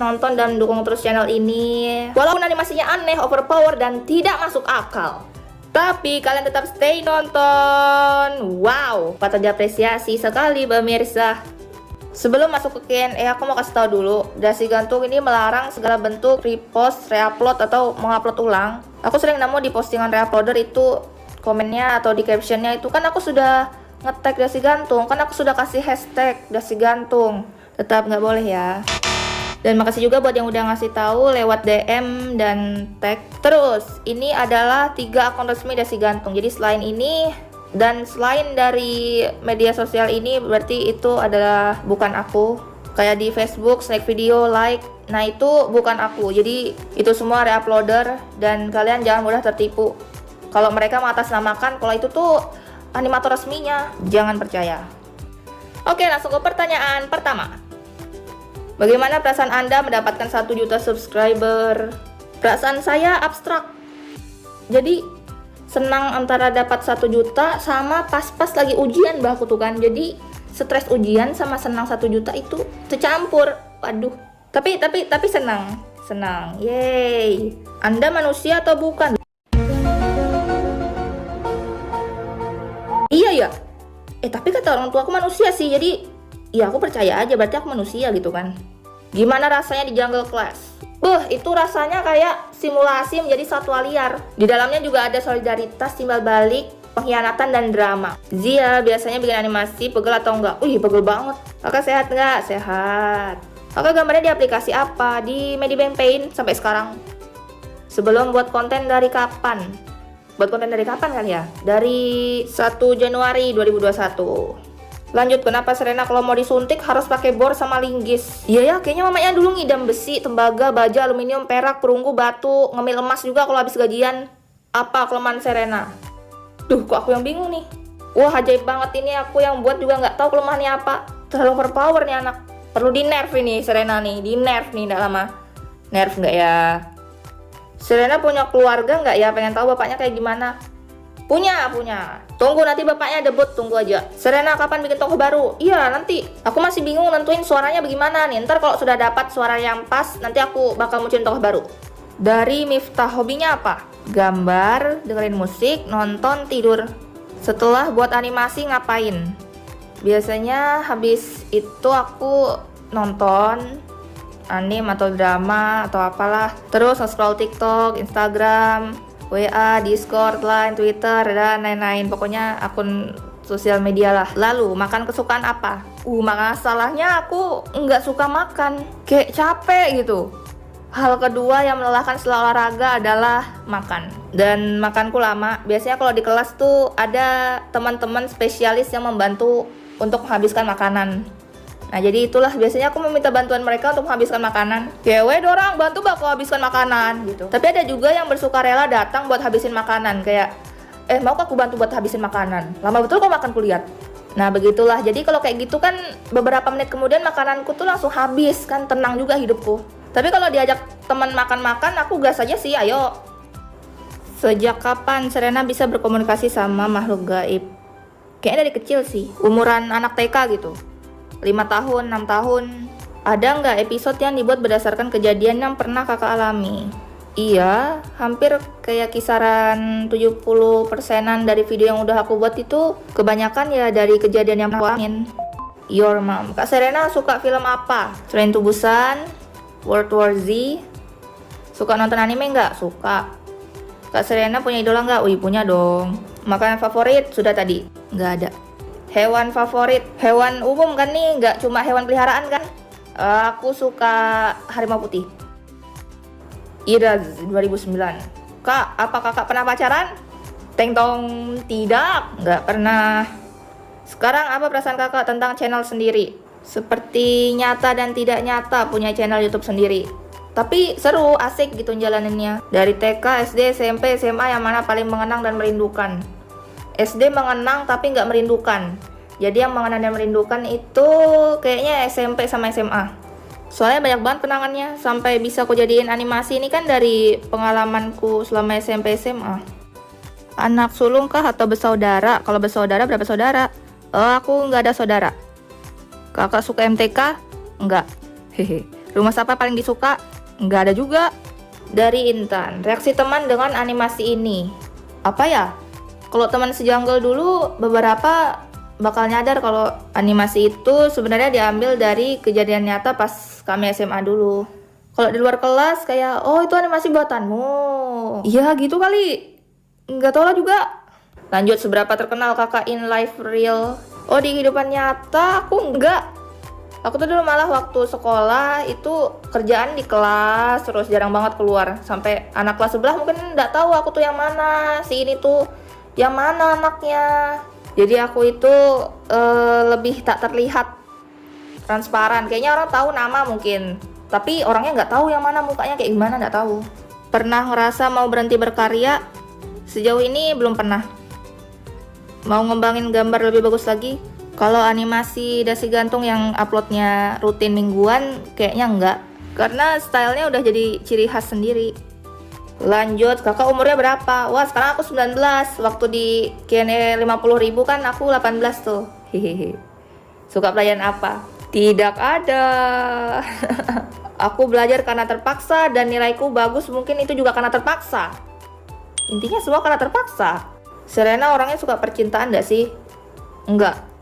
nonton dan dukung terus channel ini. Walaupun animasinya aneh, overpower, dan tidak masuk akal, tapi kalian tetap stay nonton. Wow, patut diapresiasi sekali pemirsa. Sebelum masuk ke Q&A, aku mau kasih tahu dulu, Dasi Gantung ini melarang segala bentuk repost, reupload, atau mengupload ulang. Aku sering nemu di postingan reuploader itu komennya atau di captionnya itu kan aku sudah nge-tag Dasi Gantung, kan aku sudah kasih hashtag Dasi Gantung. Tetap nggak boleh ya. Dan makasih juga buat yang udah ngasih tahu lewat DM dan tag. Terus, ini adalah 3 akun resmi Dasi Gantung. Jadi selain ini dan selain dari media sosial ini, berarti itu adalah bukan aku. Kayak di Facebook, snack video, like, nah itu bukan aku. Jadi itu semua reuploader dan kalian jangan mudah tertipu. Kalau mereka mengatasnamakan kalau itu tuh animator resminya, jangan percaya. Oke, langsung ke pertanyaan pertama. Bagaimana perasaan Anda mendapatkan 1 juta subscriber? Perasaan saya abstrak. Jadi senang antara dapat 1 juta sama pas-pas lagi ujian bah aku tuh kan. Jadi stres ujian sama senang 1 juta itu tercampur. Waduh. Tapi senang. Senang. Yeay. Anda manusia atau bukan? Iya ya. Tapi kata orang tua aku manusia sih. Jadi ya aku percaya aja, berarti aku manusia gitu kan. Gimana rasanya di jungle class? Itu rasanya kayak simulasi menjadi satwa liar. Di dalamnya juga ada solidaritas, timbal balik, pengkhianatan, dan drama. Zia biasanya bikin animasi, pegel atau enggak? Pegel banget. Kakak sehat enggak? Sehat. Kakak gambarnya di aplikasi apa? Di Medibank Paint sampai sekarang. Sebelum buat konten dari kapan? Buat konten dari kapan kali ya? Dari 1 Januari 2021. Lanjut, kenapa Serena kalau mau disuntik harus pakai bor sama linggis? Iya ya, kayaknya mamanya dulu ngidam besi, tembaga, baja, aluminium, perak, perunggu, batu, ngemil emas juga kalau habis gajian. Apa kelemahan Serena? Kok aku yang bingung nih. Wah, ajaib banget ini, aku yang buat juga nggak tahu kelemahannya apa. Terlalu overpower nih anak. Perlu di nerf ini Serena nih, di nerf nih, nggak lama. Nerf nggak ya? Serena punya keluarga nggak ya? Pengen tahu bapaknya kayak gimana? Punya. Tunggu nanti bapaknya debut, tunggu aja. Serena kapan bikin tokoh baru? Iya, nanti. Aku masih bingung nentuin suaranya bagaimana nih. Ntar kalau sudah dapat suara yang pas, nanti aku bakal munculin tokoh baru. Dari Miftah, hobinya apa? Gambar, dengerin musik, nonton, tidur. Setelah buat animasi ngapain? Biasanya habis itu aku nonton anime atau drama atau apalah. Terus nge-scroll TikTok, Instagram, WA, Discord, Line, Twitter, dan lain-lain. Pokoknya akun sosial media lah. Lalu, makan kesukaan apa? Masalahnya aku nggak suka makan. Kayak capek gitu. Hal kedua yang melelahkan setelah olahraga adalah makan. Dan makanku lama. Biasanya kalau di kelas tuh ada teman-teman spesialis yang membantu untuk menghabiskan makanan. Nah, jadi itulah biasanya aku meminta bantuan mereka untuk menghabiskan makanan. Kewe dorang bantu aku habiskan makanan gitu. Tapi ada juga yang bersukarela datang buat habisin makanan. Kayak, mau aku bantu buat habisin makanan? Lama betul kok makan kuliah. Nah, begitulah. Jadi kalau kayak gitu kan beberapa menit kemudian makananku tuh langsung habis kan, tenang juga hidupku. Tapi kalau diajak teman makan-makan, aku gas aja sih, ayo. Sejak kapan Serena bisa berkomunikasi sama makhluk gaib? Kayaknya dari kecil sih, umuran anak TK gitu. 5 tahun, 6 tahun. Ada nggak episode yang dibuat berdasarkan kejadian yang pernah kakak alami? Iya, hampir kayak kisaran 70%-an dari video yang udah aku buat itu kebanyakan ya dari kejadian yang aku alamin. Your Mom. Kak Serena suka film apa? Train to Busan, World War Z. Suka nonton anime nggak? Suka. Kak Serena punya idola nggak? Punya dong. Makanan favorit? Sudah tadi. Nggak ada. Hewan favorit? Hewan umum kan nih, nggak cuma hewan peliharaan kan? Aku suka harimau putih. Iraz 2009. Kak, apa kakak pernah pacaran? Teng tong, tidak, nggak pernah. Sekarang apa perasaan kakak tentang channel sendiri? Seperti nyata dan tidak nyata punya channel YouTube sendiri. Tapi seru, asik gitu jalaninnya. Dari TK, SD, SMP, SMA yang mana paling mengenang dan merindukan? SD mengenang tapi nggak merindukan. Jadi yang mengenang dan merindukan itu kayaknya SMP sama SMA. Soalnya banyak banget kenangannya. Sampai bisa aku jadiin animasi ini kan dari pengalamanku selama SMP SMA. Anak sulung kah atau bersaudara? Kalau bersaudara berapa saudara? Aku nggak ada saudara. Kakak suka MTK? Enggak. Hehe. Rumah Sapa paling disuka? Nggak ada juga. Dari Intan, reaksi teman dengan animasi ini. Apa ya? Kalau teman sejungle dulu, beberapa bakal nyadar kalau animasi itu sebenarnya diambil dari kejadian nyata pas kami SMA dulu. Kalau di luar kelas kayak, oh itu animasi buatanmu. Iya gitu kali. Nggak tahu lah juga. Lanjut, seberapa terkenal kakak in life real? Oh di kehidupan nyata aku enggak. Aku tuh dulu malah waktu sekolah itu kerjaan di kelas, terus jarang banget keluar. Sampai anak kelas sebelah mungkin nggak tahu aku tuh yang mana, si ini tuh yang mana anaknya. Jadi aku itu lebih tak terlihat, transparan. Kayaknya orang tahu nama mungkin, tapi orangnya nggak tahu yang mana, mukanya kayak gimana nggak tahu. Pernah ngerasa mau berhenti berkarya? Sejauh ini belum pernah. Mau ngembangin gambar lebih bagus lagi? Kalau animasi dasi gantung yang uploadnya rutin mingguan, kayaknya enggak. Karena stylenya udah jadi ciri khas sendiri. Lanjut, kakak umurnya berapa? Wah sekarang aku 19. Waktu di Q&A 50.000 kan aku 18 tuh. Hehehe. Suka pelajaran apa? Tidak ada. Aku belajar karena terpaksa dan nilaiku bagus, mungkin itu juga karena terpaksa. Intinya semua karena terpaksa. Serena orangnya suka percintaan gak sih? Enggak.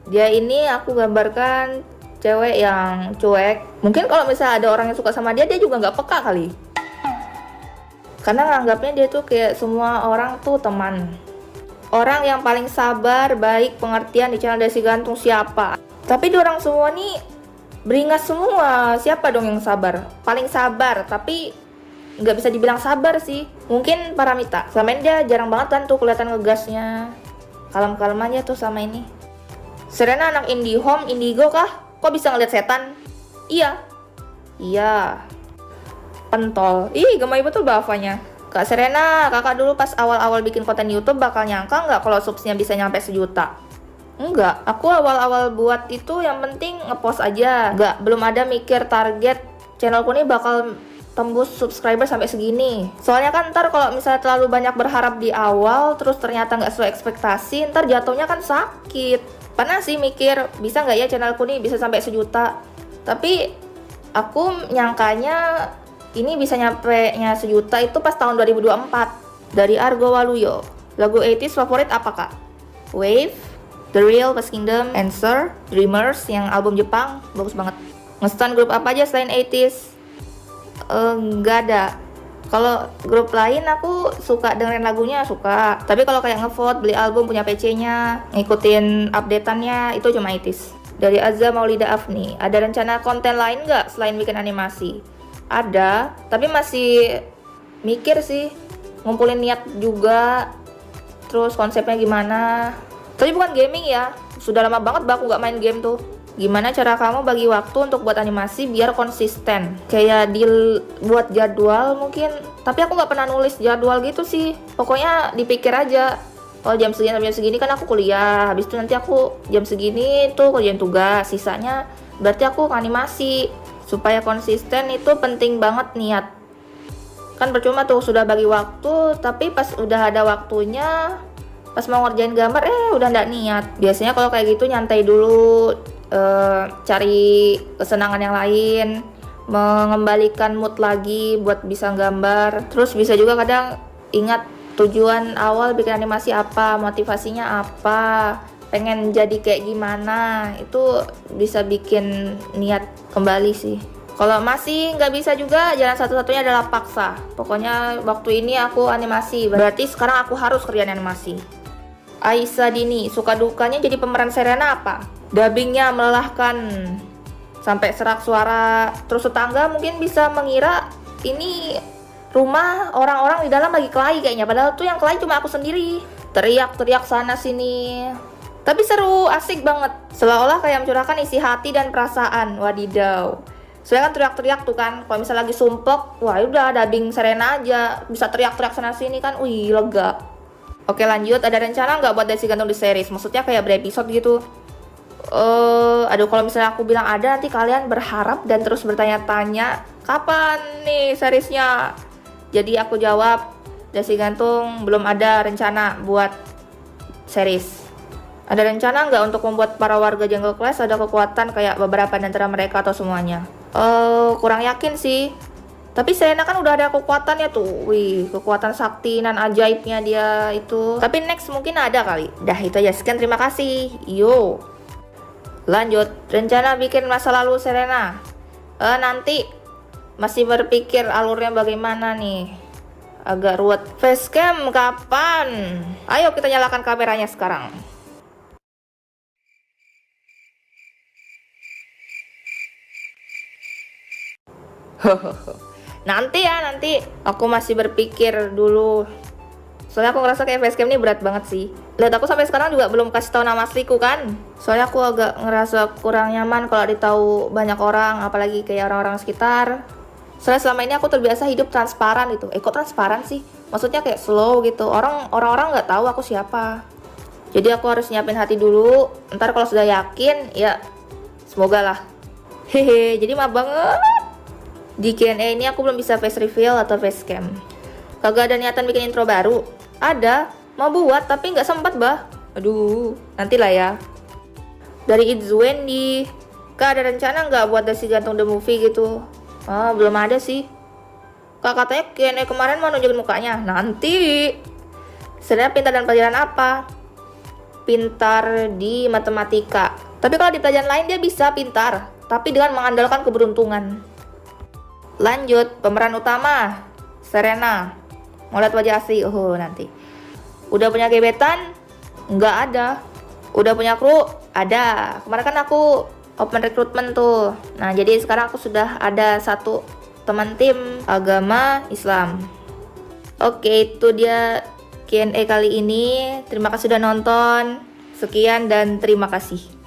Dia ini aku gambarkan cewek yang cuek. Mungkin kalau misalnya ada orang yang suka sama dia, dia juga nggak peka kali. Karena nganggapnya dia tuh kayak semua orang tuh teman. Orang yang paling sabar, baik, pengertian di channel Dasi Gantung siapa? Tapi di orang semua nih beringas semua. Siapa dong yang sabar? Paling sabar, tapi nggak bisa dibilang sabar sih. Mungkin Paramita. Selama ini dia jarang banget kan tuh kelihatan ngegasnya. Kalem-kalem aja tuh sama ini. Serena anak IndiHome, Indigo kah? Kok bisa ngeliat setan? Iya. Iya. Pentol. Ih, gemai betul bavanya. Kak Serena, kakak dulu pas awal-awal bikin konten YouTube bakal nyangka nggak kalau subsnya bisa nyampe 1 juta? Enggak, aku awal-awal buat itu yang penting ngepost aja. Enggak, belum ada mikir target channelku nih bakal tembus subscriber sampai segini. Soalnya kan ntar kalau misalnya terlalu banyak berharap di awal, terus ternyata nggak sesuai ekspektasi, ntar jatuhnya kan sakit. Pernah sih mikir, bisa nggak ya channelku nih bisa sampai 1 juta? Tapi aku nyangkanya ini bisa nyampe-nya 1 juta itu pas tahun 2024. Dari Argo Waluyo. Lagu 80s favorit apa kak? Wave, The Real, Past Kingdom, Answer, Dreamers yang album Jepang, bagus banget. Ngestan grup apa aja selain 80s? Nggak ada. Kalau grup lain aku suka dengerin lagunya, suka. Tapi kalau kayak ngevote, beli album, punya PC-nya, ngikutin updateannya, itu cuma 80s. Dari Azza Maulida Afni, ada rencana konten lain nggak selain bikin animasi? Ada, tapi masih mikir sih. Ngumpulin niat juga, terus konsepnya gimana. Tapi bukan gaming ya, sudah lama banget aku nggak main game tuh. Gimana cara kamu bagi waktu untuk buat animasi biar konsisten? Kayak buat jadwal mungkin, tapi aku nggak pernah nulis jadwal gitu sih. Pokoknya dipikir aja. Oh jam segini sampai jam segini kan aku kuliah, habis itu nanti aku jam segini tuh kerjain tugas, sisanya berarti aku animasi. Supaya konsisten itu penting banget niat. Kan percuma tuh sudah bagi waktu, tapi pas udah ada waktunya, pas mau ngerjain gambar udah nggak niat. Biasanya kalau kayak gitu nyantai dulu, cari kesenangan yang lain, mengembalikan mood lagi buat bisa gambar. Terus bisa juga kadang ingat tujuan awal bikin animasi apa, motivasinya apa, pengen jadi kayak gimana, itu bisa bikin niat kembali sih. Kalau masih nggak bisa juga, jalan satu-satunya adalah paksa. Pokoknya waktu ini aku animasi, berarti sekarang aku harus kerjaan animasi. Aisyah Dini, suka dukanya jadi pemeran Serena apa? Dubbingnya melelahkan, sampai serak suara. Terus tetangga mungkin bisa mengira ini rumah orang-orang di dalam lagi kelahi kayaknya, padahal tuh yang kelahi cuma aku sendiri. Teriak-teriak sana sini. Tapi seru, asik banget. Seolah-olah kayak mencurahkan isi hati dan perasaan. Wadidaw. Soalnya kan teriak-teriak tuh kan. Kalau misalnya lagi sumpek, wah udah dubbing Serena aja. Bisa teriak-teriak sana sini kan, wih lega. Oke lanjut, ada rencana nggak buat Dasi Gantung di series? Maksudnya kayak berepisode gitu? Aduh kalau misalnya aku bilang ada, nanti kalian berharap dan terus bertanya-tanya kapan nih seriesnya. Jadi aku jawab, Dasi Gantung belum ada rencana buat series. Ada rencana nggak untuk membuat para warga Jungle Class ada kekuatan kayak beberapa di antara mereka atau semuanya? Kurang yakin sih. Tapi Serena kan udah ada kekuatannya tuh. Wih, kekuatan sakti nan ajaibnya dia itu. Tapi next mungkin ada kali. Dah itu aja, sekian, terima kasih. Yo. Lanjut, rencana bikin masa lalu Serena. Nanti masih berpikir alurnya bagaimana nih. Agak ruwet. Facecam kapan? Ayo kita nyalakan kameranya sekarang. Nanti ya, nanti. Aku masih berpikir dulu. Soalnya aku ngerasa kayak facecam ini berat banget sih. Lihat, aku sampai sekarang juga belum kasih tahu nama asliku kan. Soalnya aku agak ngerasa kurang nyaman kalau ditahu banyak orang, apalagi kayak orang-orang sekitar. Soalnya selama ini aku terbiasa hidup transparan gitu. Kok transparan sih? Maksudnya kayak slow gitu. Orang-orang nggak tahu aku siapa. Jadi aku harus nyiapin hati dulu. Ntar kalau sudah yakin, ya semoga lah. Hehe, jadi maaf banget. Di Q&A ini aku belum bisa face reveal atau face cam. Kagak ada niatan bikin intro baru. Ada, mau buat tapi nggak sempat bah. Aduh, nantilah ya. Dari It's Wendy, Kak ada rencana nggak buat dasi gantung the movie gitu? Belum ada sih. Kak katanya Q&A kemarin mau nunjukin mukanya. Nanti. Sebenarnya pintar dan pelajaran apa? Pintar di matematika. Tapi kalau di pelajaran lain dia bisa pintar, tapi dengan mengandalkan keberuntungan. Lanjut, pemeran utama Serena. Mau lihat wajah asli? Nanti. Udah punya gebetan? Nggak ada. Udah punya kru? Ada. Kemarin kan aku open recruitment tuh. Nah, jadi sekarang aku sudah ada satu teman tim agama Islam. Oke, itu dia Q&A kali ini. Terima kasih sudah nonton. Sekian dan terima kasih.